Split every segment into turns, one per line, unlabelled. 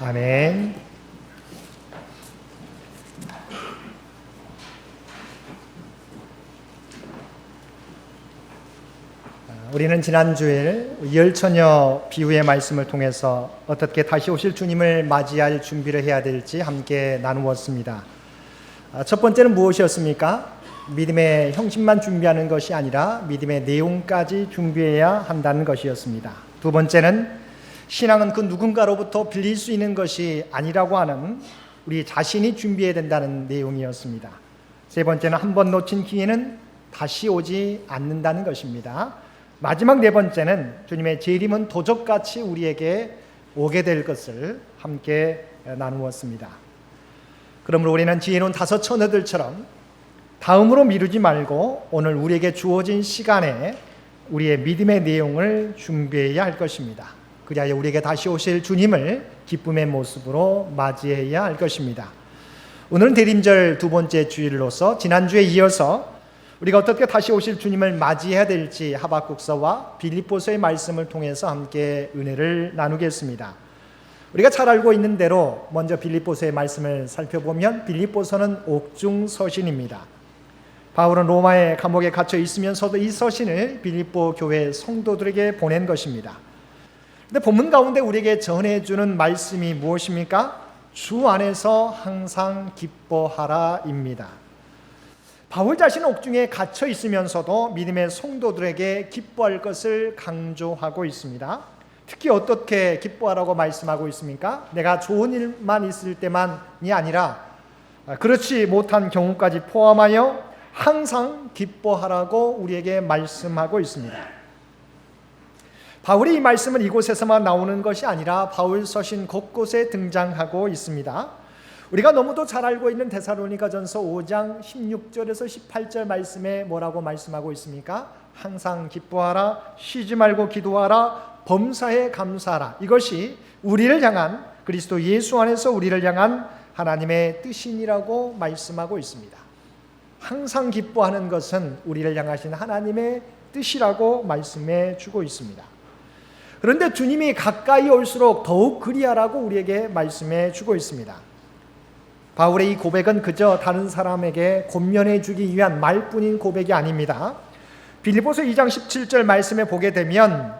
아멘. 우리는 지난주에 열처녀 비유의 말씀을 통해서 어떻게 다시 오실 주님을 맞이할 준비를 해야 될지 함께 나누었습니다. 첫 번째는 무엇이었습니까? 믿음의 형식만 준비하는 것이 아니라 믿음의 내용까지 준비해야 한다는 것이었습니다. 두 번째는 신앙은 그 누군가로부터 빌릴 수 있는 것이 아니라고 하는 우리 자신이 준비해야 된다는 내용이었습니다. 세 번째는 한 번 놓친 기회는 다시 오지 않는다는 것입니다. 마지막 네 번째는 주님의 재림은 도적같이 우리에게 오게 될 것을 함께 나누었습니다. 그러므로 우리는 지혜로운 다섯 처녀들처럼 다음으로 미루지 말고 오늘 우리에게 주어진 시간에 우리의 믿음의 내용을 준비해야 할 것입니다. 그리하여 우리에게 다시 오실 주님을 기쁨의 모습으로 맞이해야 할 것입니다. 오늘은 대림절 두 번째 주일로서 지난주에 이어서 우리가 어떻게 다시 오실 주님을 맞이해야 될지 하박국서와 빌립보서의 말씀을 통해서 함께 은혜를 나누겠습니다. 우리가 잘 알고 있는 대로 먼저 빌립보서의 말씀을 살펴보면 빌립보서는 옥중 서신입니다. 바울은 로마의 감옥에 갇혀 있으면서도 이 서신을 빌립보 교회 성도들에게 보낸 것입니다. 근데 본문 가운데 우리에게 전해주는 말씀이 무엇입니까? 주 안에서 항상 기뻐하라입니다. 바울 자신은 옥중에 갇혀 있으면서도 믿음의 성도들에게 기뻐할 것을 강조하고 있습니다. 특히 어떻게 기뻐하라고 말씀하고 있습니까? 내가 좋은 일만 있을 때만이 아니라 그렇지 못한 경우까지 포함하여 항상 기뻐하라고 우리에게 말씀하고 있습니다. 바울의 이 말씀은 이곳에서만 나오는 것이 아니라 바울 서신 곳곳에 등장하고 있습니다. 우리가 너무도 잘 알고 있는 데살로니가전서 5장 16절에서 18절 말씀에 뭐라고 말씀하고 있습니까? 항상 기뻐하라, 쉬지 말고 기도하라, 범사에 감사하라. 이것이 우리를 향한 그리스도 예수 안에서 우리를 향한 하나님의 뜻이니라고 말씀하고 있습니다. 항상 기뻐하는 것은 우리를 향하신 하나님의 뜻이라고 말씀해 주고 있습니다. 그런데 주님이 가까이 올수록 더욱 그리하라고 우리에게 말씀해 주고 있습니다. 바울의 이 고백은 그저 다른 사람에게 권면해 주기 위한 말뿐인 고백이 아닙니다. 빌립보서 2장 17절 말씀에 보게 되면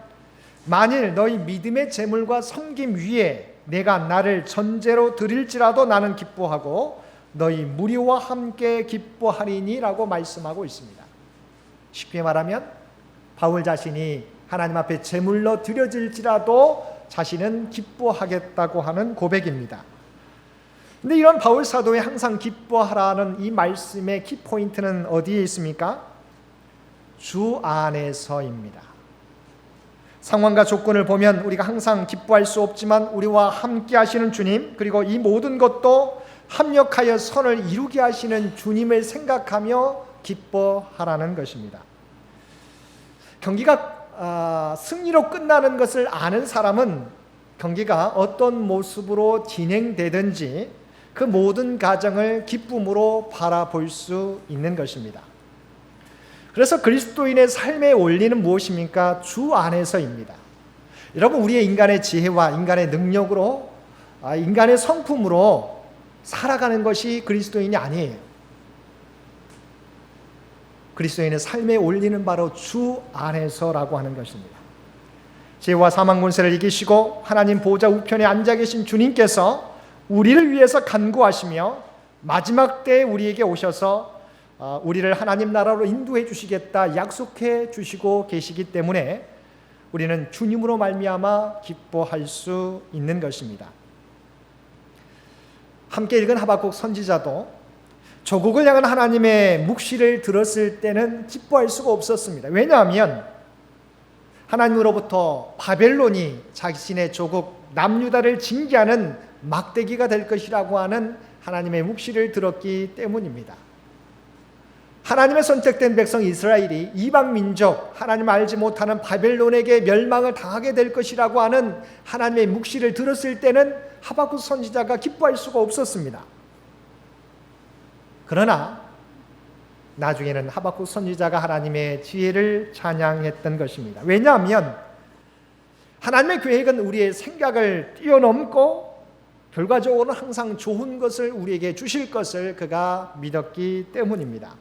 만일 너희 믿음의 재물과 섬김 위에 내가 나를 전제로 드릴지라도 나는 기뻐하고 너희 무리와 함께 기뻐하리니 라고 말씀하고 있습니다. 쉽게 말하면 바울 자신이 하나님 앞에 제물로 드려질지라도 자신은 기뻐하겠다고 하는 고백입니다. 근데 이런 바울 사도의 항상 기뻐하라는 이 말씀의 키포인트는 어디에 있습니까? 주 안에서입니다. 상황과 조건을 보면 우리가 항상 기뻐할 수 없지만 우리와 함께 하시는 주님, 그리고 이 모든 것도 합력하여 선을 이루게 하시는 주님을 생각하며 기뻐하라는 것입니다. 경기가 승리로 끝나는 것을 아는 사람은 경기가 어떤 모습으로 진행되든지 그 모든 과정을 기쁨으로 바라볼 수 있는 것입니다. 그래서 그리스도인의 삶의 원리는 무엇입니까? 주 안에서입니다. 여러분, 우리의 인간의 지혜와 인간의 능력으로 인간의 성품으로 살아가는 것이 그리스도인이 아니에요. 그리스도인의 삶의 원리는 바로 주 안에서라고 하는 것입니다. 죄와 사망 권세를 이기시고 하나님 보좌 우편에 앉아 계신 주님께서 우리를 위해서 간구하시며 마지막 때에 우리에게 오셔서 우리를 하나님 나라로 인도해 주시겠다 약속해 주시고 계시기 때문에 우리는 주님으로 말미암아 기뻐할 수 있는 것입니다. 함께 읽은 하박국 선지자도 조국을 향한 하나님의 묵시를 들었을 때는 기뻐할 수가 없었습니다. 왜냐하면 하나님으로부터 바벨론이 자신의 조국 남유다를 징계하는 막대기가 될 것이라고 하는 하나님의 묵시를 들었기 때문입니다. 하나님의 선택된 백성 이스라엘이 이방 민족, 하나님을 알지 못하는 바벨론에게 멸망을 당하게 될 것이라고 하는 하나님의 묵시를 들었을 때는 하박국 선지자가 기뻐할 수가 없었습니다. 그러나 나중에는 하박국 선지자가 하나님의 지혜를 찬양했던 것입니다. 왜냐하면 하나님의 계획은 우리의 생각을 뛰어넘고 결과적으로는 항상 좋은 것을 우리에게 주실 것을 그가 믿었기 때문입니다.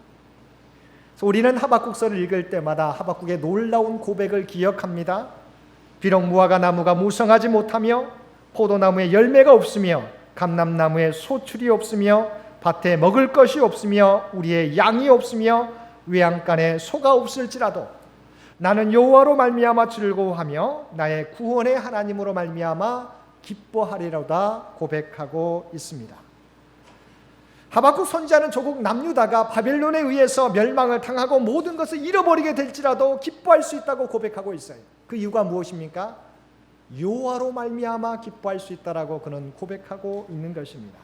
그래서 우리는 하박국서를 읽을 때마다 하박국의 놀라운 고백을 기억합니다. 비록 무화과 나무가 무성하지 못하며 포도나무에 열매가 없으며 감람나무에 소출이 없으며 밭에 먹을 것이 없으며 우리의 양이 없으며 외양간에 소가 없을지라도 나는 여호와로 말미암아 즐거워하며 나의 구원의 하나님으로 말미암아 기뻐하리로다 고백하고 있습니다. 하박국 선지자는 조국 남유다가 바벨론에 의해서 멸망을 당하고 모든 것을 잃어버리게 될지라도 기뻐할 수 있다고 고백하고 있어요. 그 이유가 무엇입니까? 여호와로 말미암아 기뻐할 수 있다라고 그는 고백하고 있는 것입니다.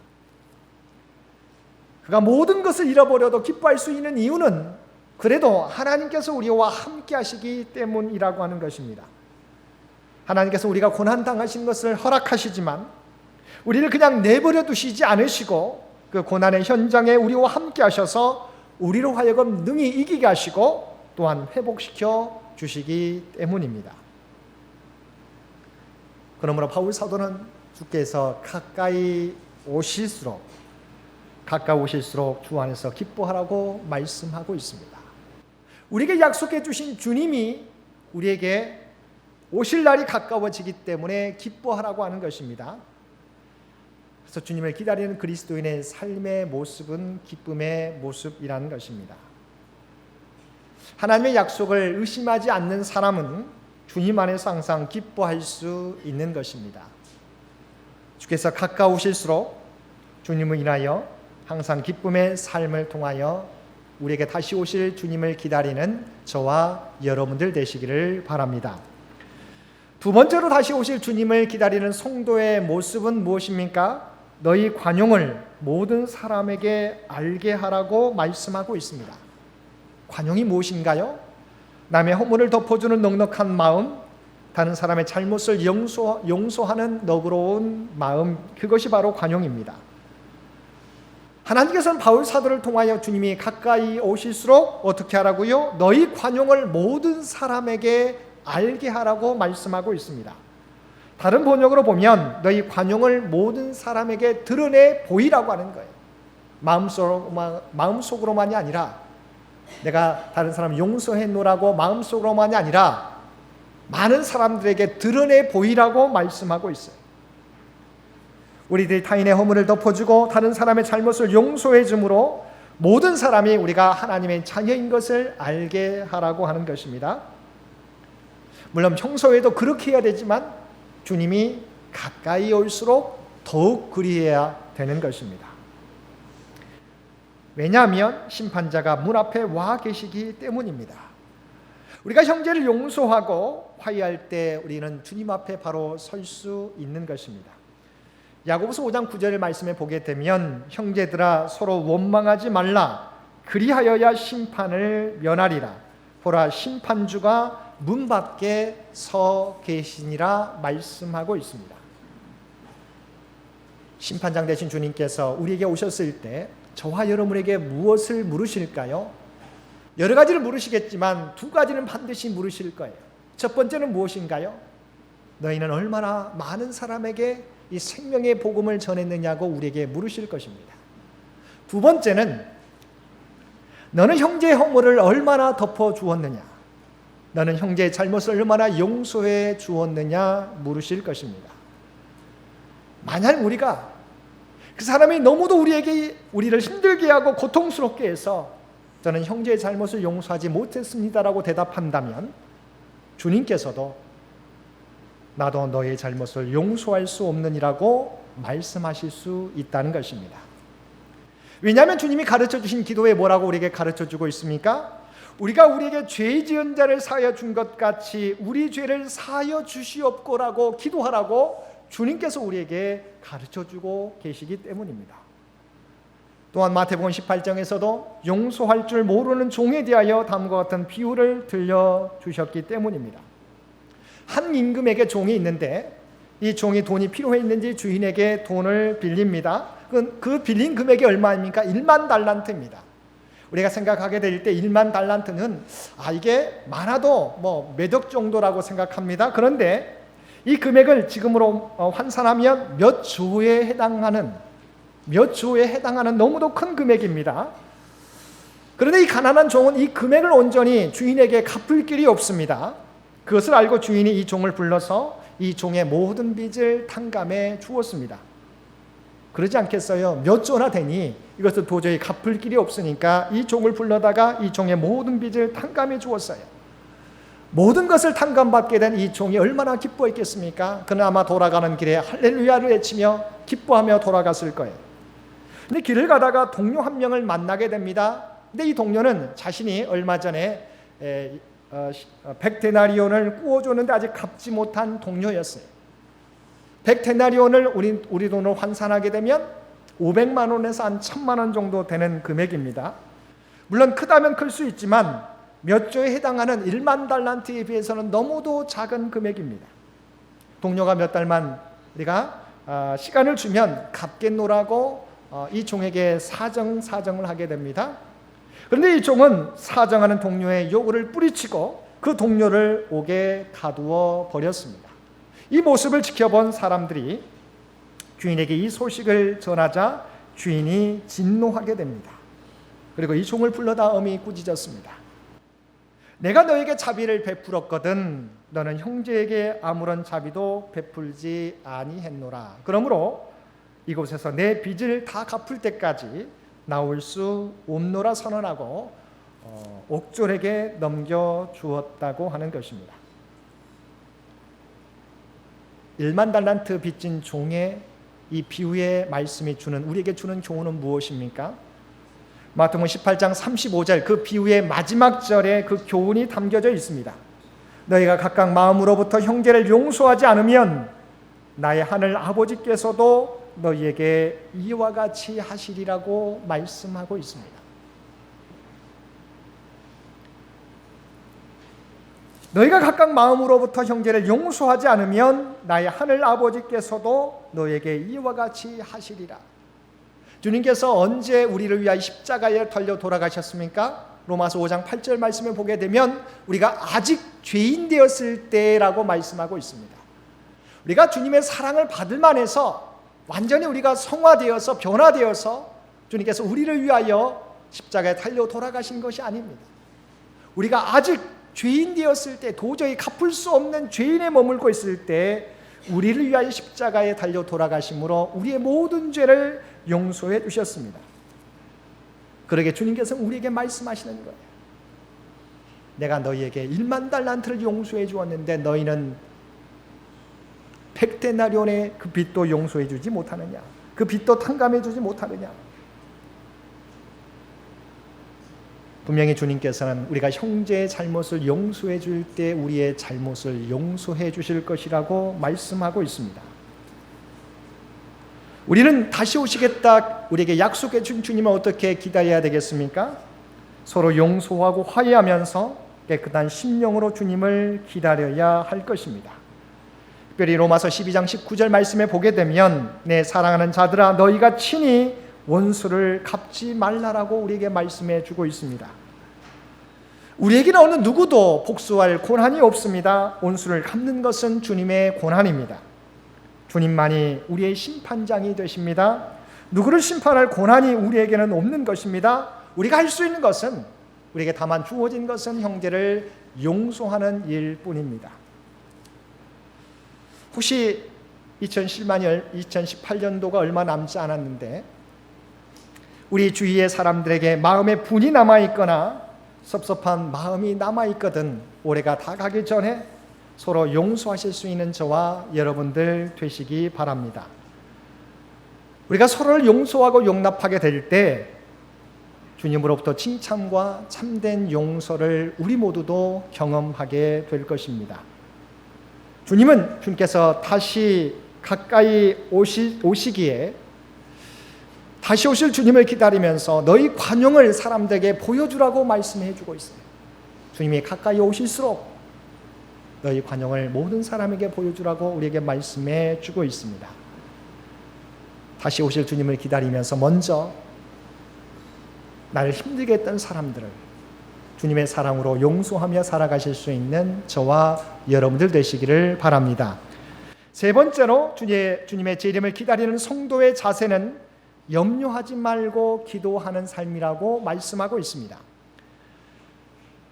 그가 모든 것을 잃어버려도 기뻐할 수 있는 이유는 그래도 하나님께서 우리와 함께 하시기 때문이라고 하는 것입니다. 하나님께서 우리가 고난당하신 것을 허락하시지만 우리를 그냥 내버려 두시지 않으시고 그 고난의 현장에 우리와 함께 하셔서 우리로 하여금 능히 이기게 하시고 또한 회복시켜 주시기 때문입니다. 그러므로 바울 사도는 주께서 가까이 오실수록 주 안에서 기뻐하라고 말씀하고 있습니다. 우리에게 약속해 주신 주님이 우리에게 오실 날이 가까워지기 때문에 기뻐하라고 하는 것입니다. 그래서 주님을 기다리는 그리스도인의 삶의 모습은 기쁨의 모습이라는 것입니다. 하나님의 약속을 의심하지 않는 사람은 주님 안에서 항상 기뻐할 수 있는 것입니다. 주께서 가까우실수록 주님을 인하여 항상 기쁨의 삶을 통하여 우리에게 다시 오실 주님을 기다리는 저와 여러분들 되시기를 바랍니다. 두 번째로 다시 오실 주님을 기다리는 성도의 모습은 무엇입니까? 너희 관용을 모든 사람에게 알게 하라고 말씀하고 있습니다. 관용이 무엇인가요? 남의 허물을 덮어주는 넉넉한 마음, 다른 사람의 잘못을 용서하는 너그러운 마음, 그것이 바로 관용입니다. 하나님께서는 바울 사도를 통하여 주님이 가까이 오실수록 어떻게 하라고요? 너희 관용을 모든 사람에게 알게 하라고 말씀하고 있습니다. 다른 번역으로 보면 너희 관용을 모든 사람에게 드러내 보이라고 하는 거예요. 마음속으로만이 아니라 내가 다른 사람 용서해 놓으라고 마음속으로만이 아니라 많은 사람들에게 드러내 보이라고 말씀하고 있어요. 우리들이 타인의 허물을 덮어주고 다른 사람의 잘못을 용서해 주므로 모든 사람이 우리가 하나님의 자녀인 것을 알게 하라고 하는 것입니다. 물론 평소에도 그렇게 해야 되지만 주님이 가까이 올수록 더욱 그리해야 되는 것입니다. 왜냐하면 심판자가 문 앞에 와 계시기 때문입니다. 우리가 형제를 용서하고 화해할 때 우리는 주님 앞에 바로 설 수 있는 것입니다. 야고보서 5장 9절 말씀에 보게 되면 형제들아 서로 원망하지 말라 그리하여야 심판을 면하리라 보라 심판주가 문 밖에 서 계시니라 말씀하고 있습니다. 심판장 되신 주님께서 우리에게 오셨을 때 저와 여러분에게 무엇을 물으실까요? 여러 가지를 물으시겠지만 두 가지는 반드시 물으실 거예요. 첫 번째는 무엇인가요? 너희는 얼마나 많은 사람에게 이 생명의 복음을 전했느냐고 우리에게 물으실 것입니다. 두 번째는 너는 형제의 허물을 얼마나 덮어주었느냐, 너는 형제의 잘못을 얼마나 용서해 주었느냐 물으실 것입니다. 만약 우리가 그 사람이 너무도 우리를 힘들게 하고 고통스럽게 해서 저는 형제의 잘못을 용서하지 못했습니다라고 대답한다면 주님께서도 나도 너의 잘못을 용서할 수 없느니라고 말씀하실 수 있다는 것입니다. 왜냐하면 주님이 가르쳐 주신 기도에 뭐라고 우리에게 가르쳐 주고 있습니까? 우리가 우리에게 죄 지은 자를 사하여 준 것 같이 우리 죄를 사하여 주시옵고라고 기도하라고 주님께서 우리에게 가르쳐 주고 계시기 때문입니다. 또한 마태복음 18장에서도 용서할 줄 모르는 종에 대하여 다음과 같은 비유를 들려주셨기 때문입니다. 한 임금에게 종이 있는데 이 종이 돈이 필요했는지 주인에게 돈을 빌립니다. 그 빌린 금액이 얼마입니까? 1만 달란트입니다. 우리가 생각하게 될 때 1만 달란트는 이게 많아도 몇 억 정도라고 생각합니다. 그런데 이 금액을 지금으로 환산하면 몇 조에 해당하는 너무도 큰 금액입니다. 그런데 이 가난한 종은 이 금액을 온전히 주인에게 갚을 길이 없습니다. 그것을 알고 주인이 이 종을 불러서 이 종의 모든 빚을 탕감해 주었습니다. 그러지 않겠어요? 몇 조나 되니 이것을 도저히 갚을 길이 없으니까 이 종을 불러다가 이 종의 모든 빚을 탕감해 주었어요. 모든 것을 탕감받게 된 이 종이 얼마나 기뻐했겠습니까? 그는 아마 돌아가는 길에 할렐루야를 외치며 기뻐하며 돌아갔을 거예요. 근데 길을 가다가 동료 한 명을 만나게 됩니다. 근데 이 동료는 자신이 얼마 전에 100데나리온을 구워줬는데 아직 갚지 못한 동료였어요. 100데나리온을 우리 돈으로 환산하게 되면 500만 원에서 한 1000만 원 정도 되는 금액입니다. 물론 크다면 클 수 있지만 몇 조에 해당하는 1만 달란트에 비해서는 너무도 작은 금액입니다. 동료가 몇 달만 우리가 시간을 주면 갚겠노라고 이 종에게 사정을 하게 됩니다. 그런데 이 종은 사정하는 동료의 요구를 뿌리치고 그 동료를 옥에 가두어 버렸습니다. 이 모습을 지켜본 사람들이 주인에게 이 소식을 전하자 주인이 진노하게 됩니다. 그리고 이 종을 불러다 엄히 꾸짖었습니다. 내가 너에게 자비를 베풀었거든 너는 형제에게 아무런 자비도 베풀지 아니했노라. 그러므로 이곳에서 내 빚을 다 갚을 때까지 나올 수 없노라 선언하고 옥졸에게 넘겨주었다고 하는 것입니다. 1만 달란트 빚진 종의 이 비유의 말씀이 우리에게 주는 교훈은 무엇입니까? 마태복음 18장 35절 그 비유의 마지막 절에 그 교훈이 담겨져 있습니다. 너희가 각각 마음으로부터 형제를 용서하지 않으면 나의 하늘 아버지께서도 너희에게 이와 같이 하시리라고 말씀하고 있습니다. 너희가 각각 마음으로부터 형제를 용서하지 않으면 나의 하늘 아버지께서도 너희에게 이와 같이 하시리라. 주님께서 언제 우리를 위하여 십자가에 달려 돌아가셨습니까? 로마서 5장 8절 말씀을 보게 되면 우리가 아직 죄인 되었을 때라고 말씀하고 있습니다. 우리가 주님의 사랑을 받을 만해서 완전히 우리가 성화되어서 변화되어서 주님께서 우리를 위하여 십자가에 달려 돌아가신 것이 아닙니다. 우리가 아직 죄인 되었을 때 도저히 갚을 수 없는 죄인에 머물고 있을 때 우리를 위하여 십자가에 달려 돌아가심으로 우리의 모든 죄를 용서해 주셨습니다. 그러게 주님께서는 우리에게 말씀하시는 거예요. 내가 너희에게 1만 달란트를 용서해 주었는데 너희는 100데나리온의 그 빚도 용서해 주지 못하느냐? 그 빚도 탕감해 주지 못하느냐? 분명히 주님께서는 우리가 형제의 잘못을 용서해 줄 때 우리의 잘못을 용서해 주실 것이라고 말씀하고 있습니다. 우리는 다시 오시겠다 우리에게 약속해 준 주님을 어떻게 기다려야 되겠습니까? 서로 용서하고 화해하면서 깨끗한 심령으로 주님을 기다려야 할 것입니다. 특별히 로마서 12장 19절 말씀에 보게 되면 내 사랑하는 자들아 너희가 친히 원수를 갚지 말라라고 우리에게 말씀해 주고 있습니다. 우리에게는 어느 누구도 복수할 권한이 없습니다. 원수를 갚는 것은 주님의 권한입니다. 주님만이 우리의 심판장이 되십니다. 누구를 심판할 권한이 우리에게는 없는 것입니다. 우리가 할 수 있는 것은 우리에게 다만 주어진 것은 형제를 용서하는 일뿐입니다. 혹시 2018년도가 얼마 남지 않았는데 우리 주위의 사람들에게 마음에 분이 남아있거나 섭섭한 마음이 남아있거든 올해가 다 가기 전에 서로 용서하실 수 있는 저와 여러분들 되시기 바랍니다. 우리가 서로를 용서하고 용납하게 될 때 주님으로부터 칭찬과 참된 용서를 우리 모두도 경험하게 될 것입니다. 주님께서 다시 가까이 오시기에 다시 오실 주님을 기다리면서 너희 관용을 사람들에게 보여주라고 말씀해 주고 있어요. 주님이 가까이 오실수록 너희 관용을 모든 사람에게 보여주라고 우리에게 말씀해 주고 있습니다. 다시 오실 주님을 기다리면서 먼저 나를 힘들게 했던 사람들을 주님의 사랑으로 용서하며 살아가실 수 있는 저와 여러분들 되시기를 바랍니다. 세 번째로 주님의 재림을 기다리는 성도의 자세는 염려하지 말고 기도하는 삶이라고 말씀하고 있습니다.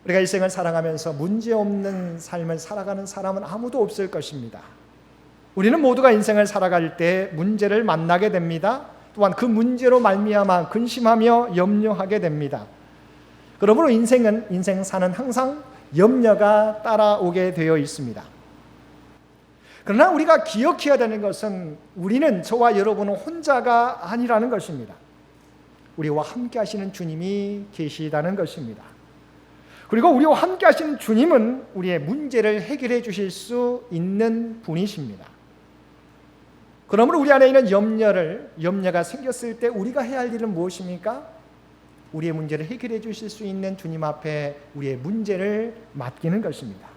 우리가 일생을 살아가면서 문제없는 삶을 살아가는 사람은 아무도 없을 것입니다. 우리는 모두가 인생을 살아갈 때 문제를 만나게 됩니다. 또한 그 문제로 말미암아 근심하며 염려하게 됩니다. 그러므로 인생 사는 항상 염려가 따라오게 되어 있습니다. 그러나 우리가 기억해야 되는 것은 우리는, 저와 여러분은 혼자가 아니라는 것입니다. 우리와 함께 하시는 주님이 계시다는 것입니다. 그리고 우리와 함께 하시는 주님은 우리의 문제를 해결해 주실 수 있는 분이십니다. 그러므로 우리 안에 있는 염려가 생겼을 때 우리가 해야 할 일은 무엇입니까? 우리의 문제를 해결해 주실 수 있는 주님 앞에 우리의 문제를 맡기는 것입니다.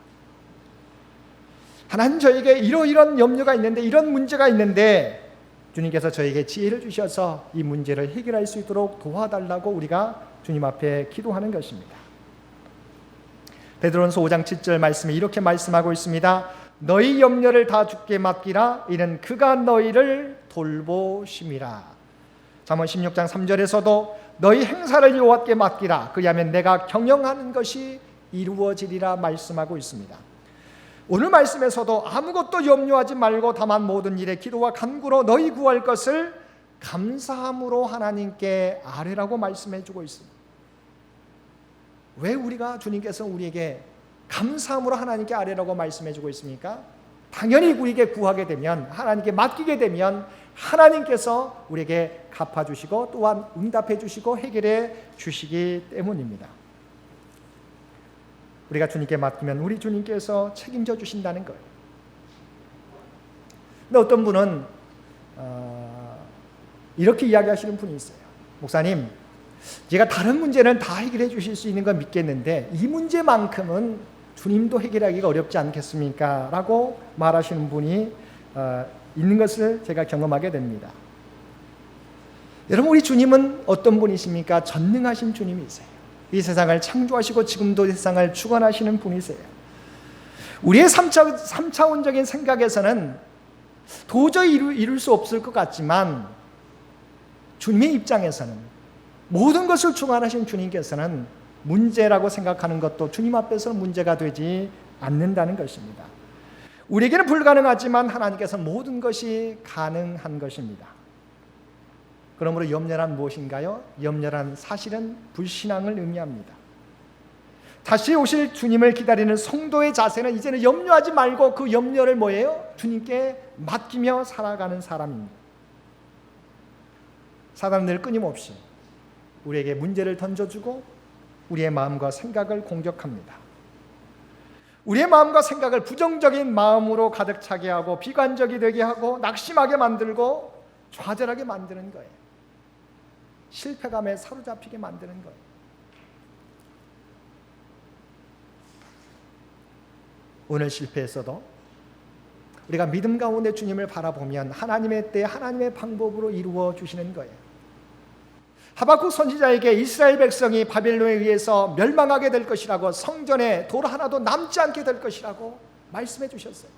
하나님, 저에게 이러이런 염려가 있는데, 이런 문제가 있는데 주님께서 저에게 지혜를 주셔서 이 문제를 해결할 수 있도록 도와달라고 우리가 주님 앞에 기도하는 것입니다. 베드로전서 5장 7절 말씀에 이렇게 말씀하고 있습니다. 너희 염려를 다 주께 맡기라. 이는 그가 너희를 돌보심이라. 잠언 16장 3절에서도 너희 행사를 여호와께 맡기라. 그리하면 내가 경영하는 것이 이루어지리라 말씀하고 있습니다. 오늘 말씀에서도 아무것도 염려하지 말고 다만 모든 일에 기도와 간구로 너희 구할 것을 감사함으로 하나님께 아뢰라고 말씀해 주고 있습니다. 왜 주님께서 우리에게 감사함으로 하나님께 아뢰라고 말씀해 주고 있습니까? 당연히 우리에게 구하게 되면, 하나님께 맡기게 되면 하나님께서 우리에게 갚아주시고 또한 응답해 주시고 해결해 주시기 때문입니다. 우리가 주님께 맡기면 우리 주님께서 책임져 주신다는 거예요. 근데 어떤 분은 이렇게 이야기하시는 분이 있어요. 목사님, 제가 다른 문제는 다 해결해 주실 수 있는 건 믿겠는데 이 문제만큼은 주님도 해결하기가 어렵지 않겠습니까? 라고 말하시는 분이 있는 것을 제가 경험하게 됩니다. 여러분, 우리 주님은 어떤 분이십니까? 전능하신 분이세요. 이 세상을 창조하시고 지금도 이 세상을 주관하시는 분이세요. 우리의 3차원적인 생각에서는 도저히 이룰 수 없을 것 같지만 주님의 입장에서는, 모든 것을 주관하신 주님께서는 문제라고 생각하는 것도 주님 앞에서는 문제가 되지 않는다는 것입니다. 우리에게는 불가능하지만 하나님께서는 모든 것이 가능한 것입니다. 그러므로 염려란 무엇인가요? 염려란 사실은 불신앙을 의미합니다. 다시 오실 주님을 기다리는 성도의 자세는 이제는 염려하지 말고 그 염려를 뭐예요? 주님께 맡기며 살아가는 사람입니다. 사단은 늘 끊임없이 우리에게 문제를 던져주고 우리의 마음과 생각을 공격합니다. 우리의 마음과 생각을 부정적인 마음으로 가득 차게 하고 비관적이 되게 하고 낙심하게 만들고 좌절하게 만드는 거예요. 실패감에 사로잡히게 만드는 거예요. 오늘 실패했어도 우리가 믿음 가운데 주님을 바라보면 하나님의 때 하나님의 방법으로 이루어 주시는 거예요. 하박국 선지자에게 이스라엘 백성이 바벨론에 의해서 멸망하게 될 것이라고, 성전에 돌 하나도 남지 않게 될 것이라고 말씀해 주셨어요.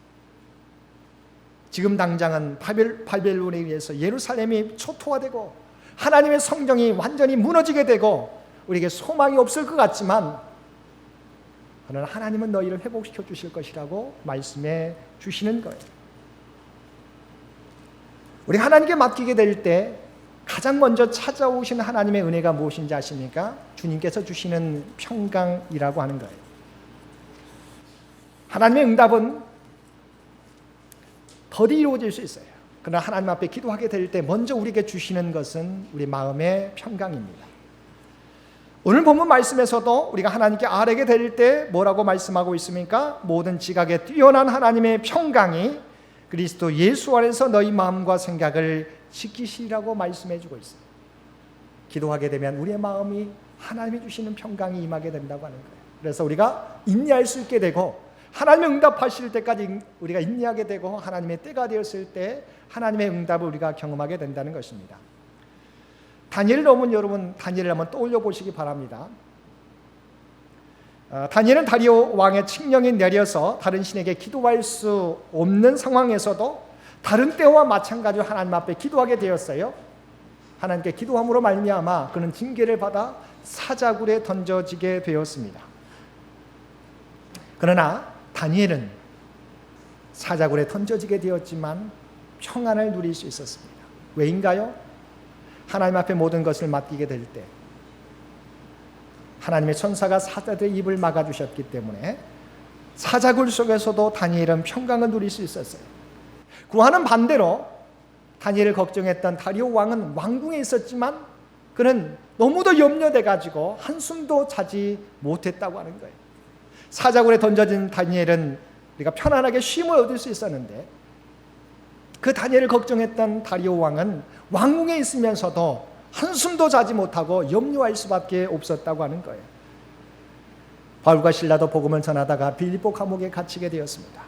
지금 당장은 바벨론에 의해서 예루살렘이 초토화되고 하나님의 성전이 완전히 무너지게 되고 우리에게 소망이 없을 것 같지만, 그러나 하나님은 너희를 회복시켜 주실 것이라고 말씀해 주시는 거예요. 우리 하나님께 맡기게 될 때 가장 먼저 찾아오신 하나님의 은혜가 무엇인지 아십니까? 주님께서 주시는 평강이라고 하는 거예요. 하나님의 응답은 더디 이루어질 수 있어요. 그러나 하나님 앞에 기도하게 될 때 먼저 우리에게 주시는 것은 우리 마음의 평강입니다. 오늘 본문 말씀에서도 우리가 하나님께 아뢰게 될 때 뭐라고 말씀하고 있습니까? 모든 지각에 뛰어난 하나님의 평강이 그리스도 예수 안에서 너희 마음과 생각을 지키시라고 말씀해 주고 있어요. 기도하게 되면 우리의 마음이 하나님이 주시는 평강이 임하게 된다고 하는 거예요. 그래서 우리가 인내할 수 있게 되고 하나님의 응답하실 때까지 우리가 인내하게 되고 하나님의 때가 되었을 때 하나님의 응답을 우리가 경험하게 된다는 것입니다. 다니엘을 보면 여러분 다니엘을 한번 떠올려 보시기 바랍니다. 다니엘은 다리오 왕의 칙령이 내려서 다른 신에게 기도할 수 없는 상황에서도 다른 때와 마찬가지로 하나님 앞에 기도하게 되었어요. 하나님께 기도함으로 말미암아 그는 징계를 받아 사자굴에 던져지게 되었습니다. 그러나 다니엘은 사자굴에 던져지게 되었지만 평안을 누릴 수 있었습니다. 왜인가요? 하나님 앞에 모든 것을 맡기게 될 때 하나님의 천사가 사자들의 입을 막아주셨기 때문에 사자굴 속에서도 다니엘은 평강을 누릴 수 있었어요. 그와는 반대로 다니엘을 걱정했던 다리오 왕은 왕궁에 있었지만 그는 너무도 염려돼가지고 한숨도 자지 못했다고 하는 거예요. 사자굴에 던져진 다니엘은 우리가 편안하게 쉼을 얻을 수 있었는데 그 다니엘을 걱정했던 다리오 왕은 왕궁에 있으면서도 한숨도 자지 못하고 염려할 수밖에 없었다고 하는 거예요. 바울과 실라도 복음을 전하다가 빌립보 감옥에 갇히게 되었습니다.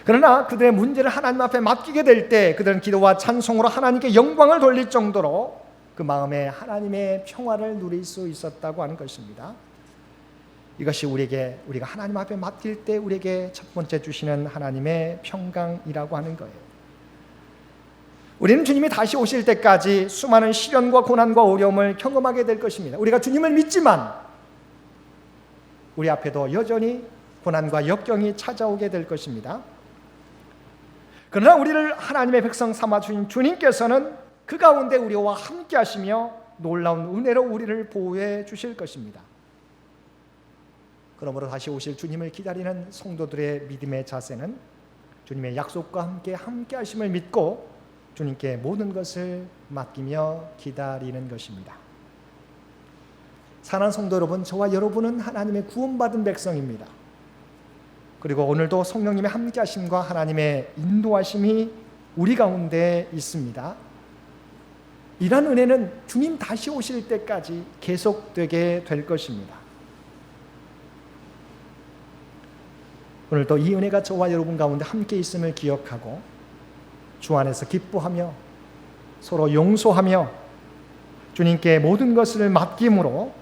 그러나 그들의 문제를 하나님 앞에 맡기게 될 때 그들은 기도와 찬송으로 하나님께 영광을 돌릴 정도로 그 마음에 하나님의 평화를 누릴 수 있었다고 하는 것입니다. 이것이 우리가 하나님 앞에 맡길 때 우리에게 첫 번째 주시는 하나님의 평강이라고 하는 거예요. 우리는 주님이 다시 오실 때까지 수많은 시련과 고난과 어려움을 경험하게 될 것입니다. 우리가 주님을 믿지만 우리 앞에도 여전히 고난과 역경이 찾아오게 될 것입니다. 그러나 우리를 하나님의 백성 삼아 주신 주님께서는 그 가운데 우리와 함께 하시며 놀라운 은혜로 우리를 보호해 주실 것입니다. 그러므로 다시 오실 주님을 기다리는 성도들의 믿음의 자세는 주님의 약속과 함께 하심을 믿고 주님께 모든 것을 맡기며 기다리는 것입니다. 사랑하는 성도 여러분, 저와 여러분은 하나님의 구원받은 백성입니다. 그리고 오늘도 성령님의 함께하심과 하나님의 인도하심이 우리 가운데 있습니다. 이런 은혜는 주님 다시 오실 때까지 계속되게 될 것입니다. 오늘도 이 은혜가 저와 여러분 가운데 함께 있음을 기억하고 주 안에서 기뻐하며 서로 용서하며 주님께 모든 것을 맡김으로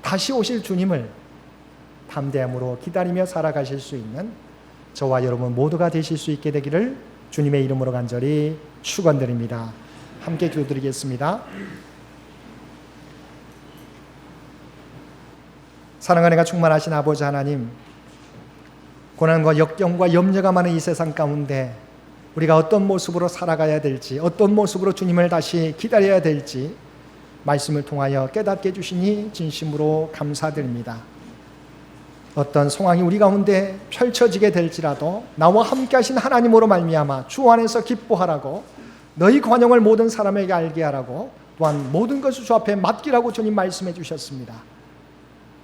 다시 오실 주님을 담대함으로 기다리며 살아가실 수 있는 저와 여러분 모두가 되실 수 있게 되기를 주님의 이름으로 간절히 축원드립니다. 함께 기도드리겠습니다. 사랑과 은혜가 충만하신 아버지 하나님, 고난과 역경과 염려가 많은 이 세상 가운데 우리가 어떤 모습으로 살아가야 될지, 어떤 모습으로 주님을 다시 기다려야 될지 말씀을 통하여 깨닫게 해주시니 진심으로 감사드립니다. 어떤 상황이 우리 가운데 펼쳐지게 될지라도 나와 함께 하신 하나님으로 말미암아 주 안에서 기뻐하라고, 너희 관용을 모든 사람에게 알게 하라고, 또한 모든 것을 주 앞에 맡기라고 주님 말씀해 주셨습니다.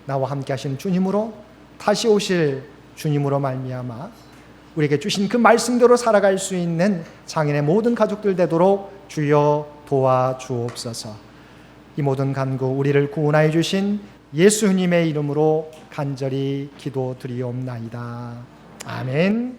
나와 함께 하신 주님으로, 다시 오실 주님으로 말미암아 우리에게 주신 그 말씀대로 살아갈 수 있는 장인의 모든 가족들 되도록 주여 도와주옵소서. 이 모든 간구 우리를 구원하여 주신 예수님의 이름으로 간절히 기도드리옵나이다. 아멘.